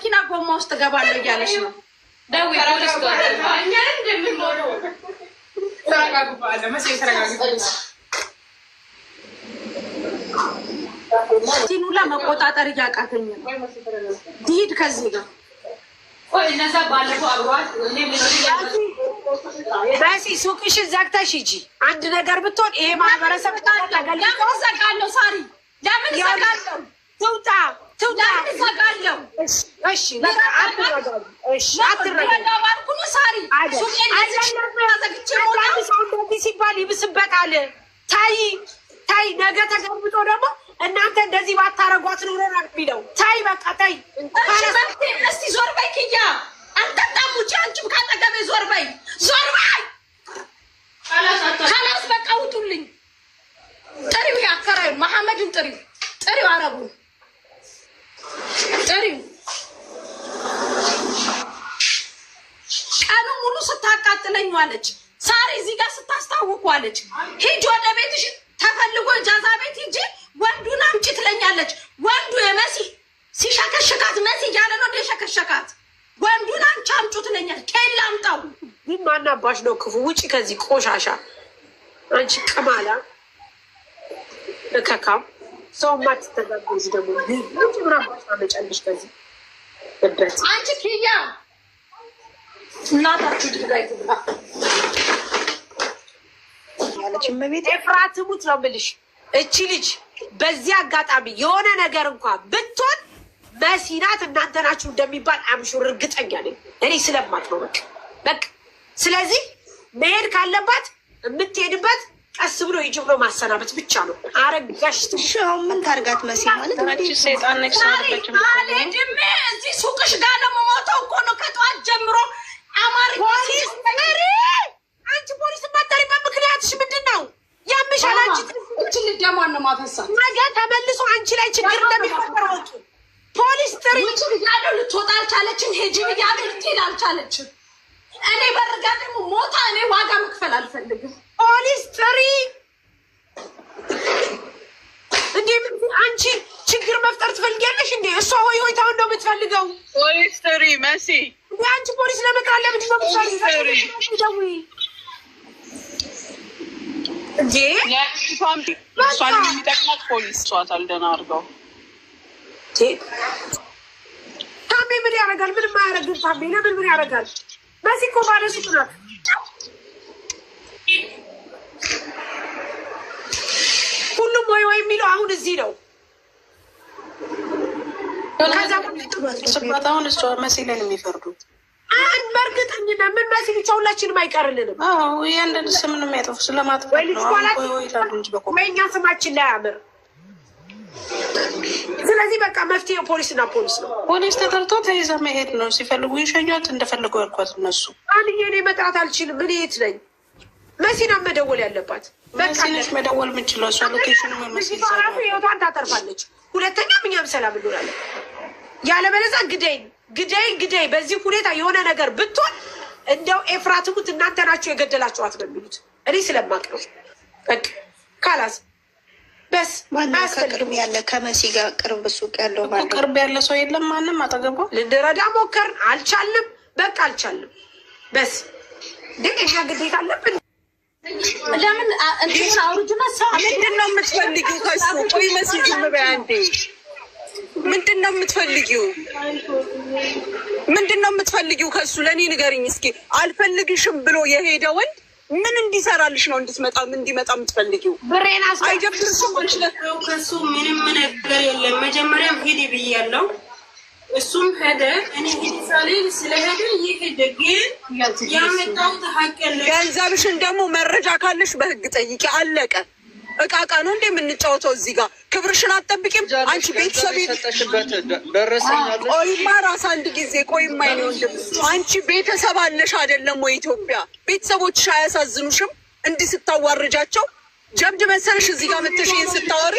መኪና ጎማ ውስጥ ገባለሁ እያለች ነው። ደውይ ፖሊስ ጋር እኛ እንደምንሞለው ተረጋጉ ባለ መቼ ተረጋጉ። ሲኑላ መቆጣጠር እያቃተኝ ነው። ዲድ ከዚህ ጋር ወይ እነዛ ባለፈው አብሯት እኔ በሲ ሱቅሽን ዘግተሽ ሂጂ። አንድ ነገር ብትሆን ይሄ ማህበረሰብ ለምን ዘጋለሁ? ሳሪ ለምን ዘጋለሁ? ትውጣ ዘጋለሁ። እሺ አትረጋጋልኩ ሳሪ እንደዚህ ሲባል ይብስበታል። ታይ ነገ ተገብቶ ደግሞ እናንተ እንደዚህ ባታረጓት ኖረናል የሚለው ታይ በቃ ታይ። እስቲ ዞር በይ ኪያ አንተጣም ውጪ። አንቺም ካጠገቤ ዞር በይ ካላስ በቃ ውጡልኝ። ጥሪው ያከራዩ መሐመድን ጥሪው አረቡን ጥሪው ቀኑ ሙሉ ስታቃጥለኝ ዋለች። ሳሪ እዚህ ጋር ስታስታውቅ ዋለች። ሂጂ ወደ ቤትሽ ተፈልጎ ጃዛ ቤት ሂጂ ወንዱን አምጪ ትለኛለች። ወንዱ የመሲ ሲሸከሸካት መሲ እያለ ነው የሸከሸካት። ወንዱን አንቺ አምጩ ትለኛለች። ከላ አምጣው። ይህ ማናባሽ ነው ክፉ? ውጪ ከዚህ ቆሻሻ አንቺ ቅማላ እከካም ሰው ማትተጋገዝ ደግሞ ውጪ ምናባሽ አመጫለሽ ከዚህ እበት አንቺ ኪያ እናታችሁ ድጋይ ትብላ ያለች መቤት ኤፍራት ሙት ነው ብልሽ። እቺ ልጅ በዚህ አጋጣሚ የሆነ ነገር እንኳን ብትሆን መሲናት እናንተ ናችሁ እንደሚባል አምሹር እርግጠኛ ነኝ እኔ ስለማት ነው በቃ። ስለዚህ መሄድ ካለባት የምትሄድበት ቀስ ብሎ ይጅ ብሎ ማሰናበት ብቻ ነው። አረጋሽ ትሻው ምን ታርጋት መሲ ማለት አንቺ ሰይጣን ነሽ ሳለች ማለት እዚህ ሱቅሽ ጋር ለመሞተው እኮ ነው ከጧት ጀምሮ አማርኛ ሲስተሪ አንቺ ፖሊስ ማጣሪበት ምክንያትሽ ምንድነው? ያምሻል አንቺ እቺ ልደማን ነው ማፈሳት ነገ ተመልሶ አንቺ ላይ ችግር እንደሚፈጠር ወጡ። ፖሊስ ጥሪ ያለው ልትወጣ አልቻለችም። ሄጂ ያለው ልትሄድ አልቻለችም። እኔ በርጋ ደግሞ ሞታ እኔ ዋጋ መክፈል አልፈልግም። ፖሊስ ጥሪ እንዴ አንቺ ችግር መፍጠር ትፈልጊያለሽ እንዴ? እሷ ሆይታውን ነው የምትፈልገው። ፖሊስ ጥሪ መሲ አንቺ ፖሊስ ለመጥራት ለምንድን ነው የምትፈልጊው? እንዴ እሷን የሚጠቅማት ፖሊስ ሷታል ደህና አድርገው። ታሜ ምን ያደርጋል? ምንም አያደርግም። ታሜ ለምን ምን ያደርጋል? በዚህ እኮ ባለ ሱቅ ናት። ሁሉም ወይ የሚለው አሁን እዚህ ነው። አሁን እሷ መሲ ላይ ነው የሚፈርዱት። በእርግጠኝነት ምን መሲ ብቻ ሁላችንም አይቀርልንም። ያንድን ስም ነው የሚያጠፉ ስለማጥፋት ነው ወይ እኛ ስማችን ላይ አምር። ስለዚህ በቃ መፍትሄው ፖሊስና ፖሊስ ነው። ፖሊስ ተጠርቶ ተይዛ መሄድ ነው። ሲፈልጉ ይሸኟት እንደፈለጉ ያልኳት እነሱ። አንዬ እኔ መጥራት አልችልም። ምን የት ነኝ? መሲና መደወል ያለባት መሲነሽ መደወል ምንችለው እሷ ሎኬሽኑ መመስራቱ ህይወቷን ታተርፋለች። ሁለተኛም እኛም ሰላም እንሆናለን። ያለበለዚያ ግደይ በዚህ ሁኔታ የሆነ ነገር ብትሆን እንደው ኤፍራት ሙት እናንተ ናችሁ የገደላችኋት ነው የሚሉት። እኔ ስለማቅ ነው በቃ ካላስ በስ ቅርብ ያለ ከመሲ ጋር ቅርብ ሱቅ ያለው ቅርብ ያለ ሰው የለም። ማንም አጠገቧ ልንረዳ ሞከርን፣ አልቻልንም። በቃ አልቻልንም። በስ ግን እኛ ግዴታ አለብን። ለምን እንትን አውርጅና ምንድን ነው የምትፈልጊው ከሱ? ቆይ መሲ ዝም በይ አንዴ። ምንድን ነው የምትፈልጊው? ምንድን ነው የምትፈልጊው ከሱ? ለእኔ ንገርኝ እስኪ። አልፈልግሽም ብሎ የሄደ ወንድ ምን እንዲሰራልሽ ነው እንዲመጣ የምትፈልጊው? ብሬና አይደብርሽም? ከሱ ምንም ነገር የለም። መጀመሪያም ሂድ ብያለሁ፣ እሱም ሄደ። እኔ ሂድ ሳልል ስለሄደ ይሄድ። ግን ያመጣሁት ሀቅ የለም። ገንዘብሽን ደግሞ መረጃ ካለሽ በህግ ጠይቂ። አለቀ። እቃቃ ነው እንዴ የምንጫወተው እዚህ ጋር? ክብርሽን አትጠብቂም አንቺ? ቤተሰብ ቆይማ ራስ አንድ ጊዜ ቆይማ ይኔ ወንድም፣ አንቺ ቤተሰብ አለሽ አይደለም ወይ? ኢትዮጵያ ቤተሰቦችሽ አያሳዝኑሽም? እንዲህ ስታዋርጃቸው ጀብድ መሰለሽ እዚህ ጋር መተሽ ይሄን ስታወሪ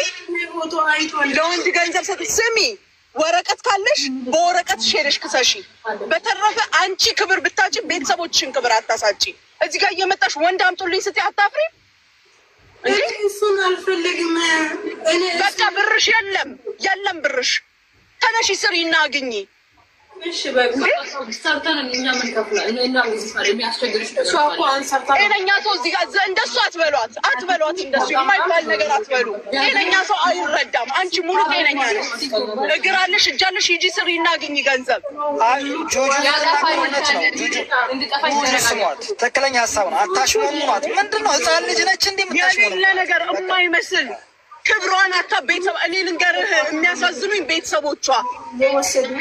ለወንድ ገንዘብ ሰጥሽ። ስሚ፣ ወረቀት ካለሽ በወረቀት ሄደሽ ክሰሺ። በተረፈ አንቺ ክብር ብታጭ ቤተሰቦችሽን ክብር አታሳጪ። እዚህ ጋር እየመጣሽ ወንድ አምጡልኝ ስትይ አታፍሪ? እሱን አልፈልግም። በቃ ብርሽ የለም ብርሽ። ተነሺ ስሪና አግኚ። እሺ ሰርተን እኛ ምን ከፍላ እና የሚያስቸግርሽ ጤነኛ ሰው እዚህ ጋር እንደሱ አትበሏት እንደሱ የማይባል ነገር አትበሉ። ጤነኛ ሰው አይረዳም። አንቺ ሙሉ ጤነኛ ነሽ፣ እግር አለሽ፣ እጅ አለሽ፣ ሂጂ ስሪ እና አግኝ ገንዘብ። ትክክለኛ ሀሳብ ነው። አታሽሞኑት። ምንድነው ህፃን ልጅ ነች እንዴ? የሌለ ነገር የማይመስል ክብሯን አታ ቤተሰብ እኔ ልንገርህ፣ የሚያሳዝኑኝ ቤተሰቦቿ፣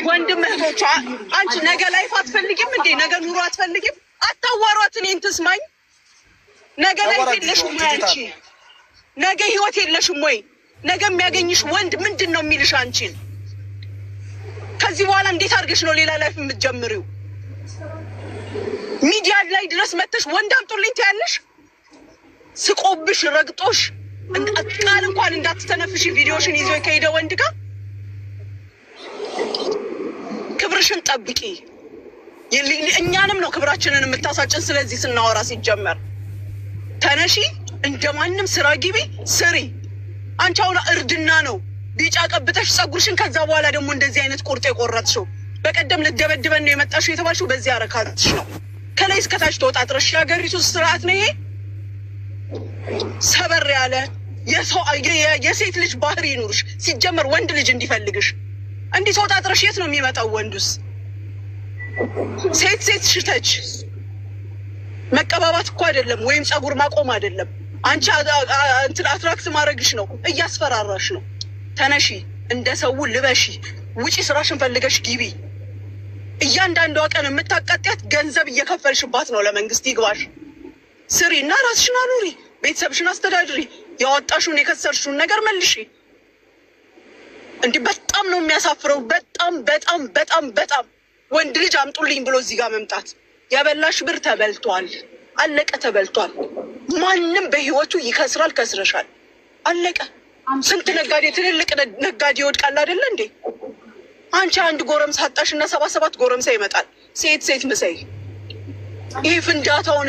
ወንድም እህቶቿ። አንቺ ነገ ላይፍ አትፈልጊም እንዴ? ነገ ኑሮ አትፈልጊም? አታዋሯት። እኔን ትስማኝ። ነገ ላይፍ የለሽም ወይ አንቺ? ነገ ህይወት የለሽም ወይ? ነገ የሚያገኝሽ ወንድ ምንድን ነው የሚልሽ አንቺን? ከዚህ በኋላ እንዴት አድርገሽ ነው ሌላ ላይፍ የምትጀምሪው? ሚዲያ ላይ ድረስ መጥተሽ ወንድ አምጡልኝ ትያለሽ? ስቆብሽ ረግጦሽ ቃል እንኳን እንዳትተነፍሽ ቪዲዮሽን ይዞ ከሄደ ወንድ ጋር ክብርሽን ጠብቂ። እኛንም ነው ክብራችንን የምታሳጭን። ስለዚህ ስናወራ ሲጀመር ተነሺ፣ እንደማንም ስራ ግቢ፣ ስሪ። አንቺ አሁን እርድና ነው ቢጫ ቀብተሽ ጸጉርሽን፣ ከዛ በኋላ ደግሞ እንደዚህ አይነት ቁርጥ የቆረጥሽው። በቀደም ልደበድበን ነው የመጣሽው የተባልሽው በዚህ አረካትሽ ነው። ከላይ እስከታች ተወጣጥረሽ የሀገሪቱ ስርዓት ነው ይሄ። ሰበር ያለ የሴት ልጅ ባህሪ ይኑርሽ። ሲጀመር ወንድ ልጅ እንዲፈልግሽ እንዲህ ተወጣጥረሽ የት ነው የሚመጣው ወንዱስ? ሴት ሽተች መቀባባት እኮ አይደለም፣ ወይም ጸጉር ማቆም አይደለም። አንቺ አትራክት ማድረግሽ ነው፣ እያስፈራራሽ ነው። ተነሺ፣ እንደ ሰው ልበሺ፣ ውጪ፣ ስራሽን ፈልገሽ ግቢ። እያንዳንዷ ቀን የምታቃጥያት ገንዘብ እየከፈልሽባት ነው። ለመንግስት ይግባሽ፣ ስሪ እና ራስሽን አኑሪ፣ ቤተሰብሽን አስተዳድሪ፣ ያወጣሽውን የከሰርሽውን ነገር መልሺ። እንዲህ በጣም ነው የሚያሳፍረው። በጣም ወንድ ልጅ አምጡልኝ ብሎ እዚህ ጋር መምጣት። ያበላሽ ብር ተበልቷል፣ አለቀ፣ ተበልቷል። ማንም በህይወቱ ይከስራል፣ ከስረሻል፣ አለቀ። ስንት ነጋዴ፣ ትልልቅ ነጋዴ ይወድቃል አይደለ እንዴ? አንቺ አንድ ጎረምሳ አጣሽ እና 77 ጎረምሳ ይመጣል። ሴት ምሰይ። ይሄ ፍንዳታውን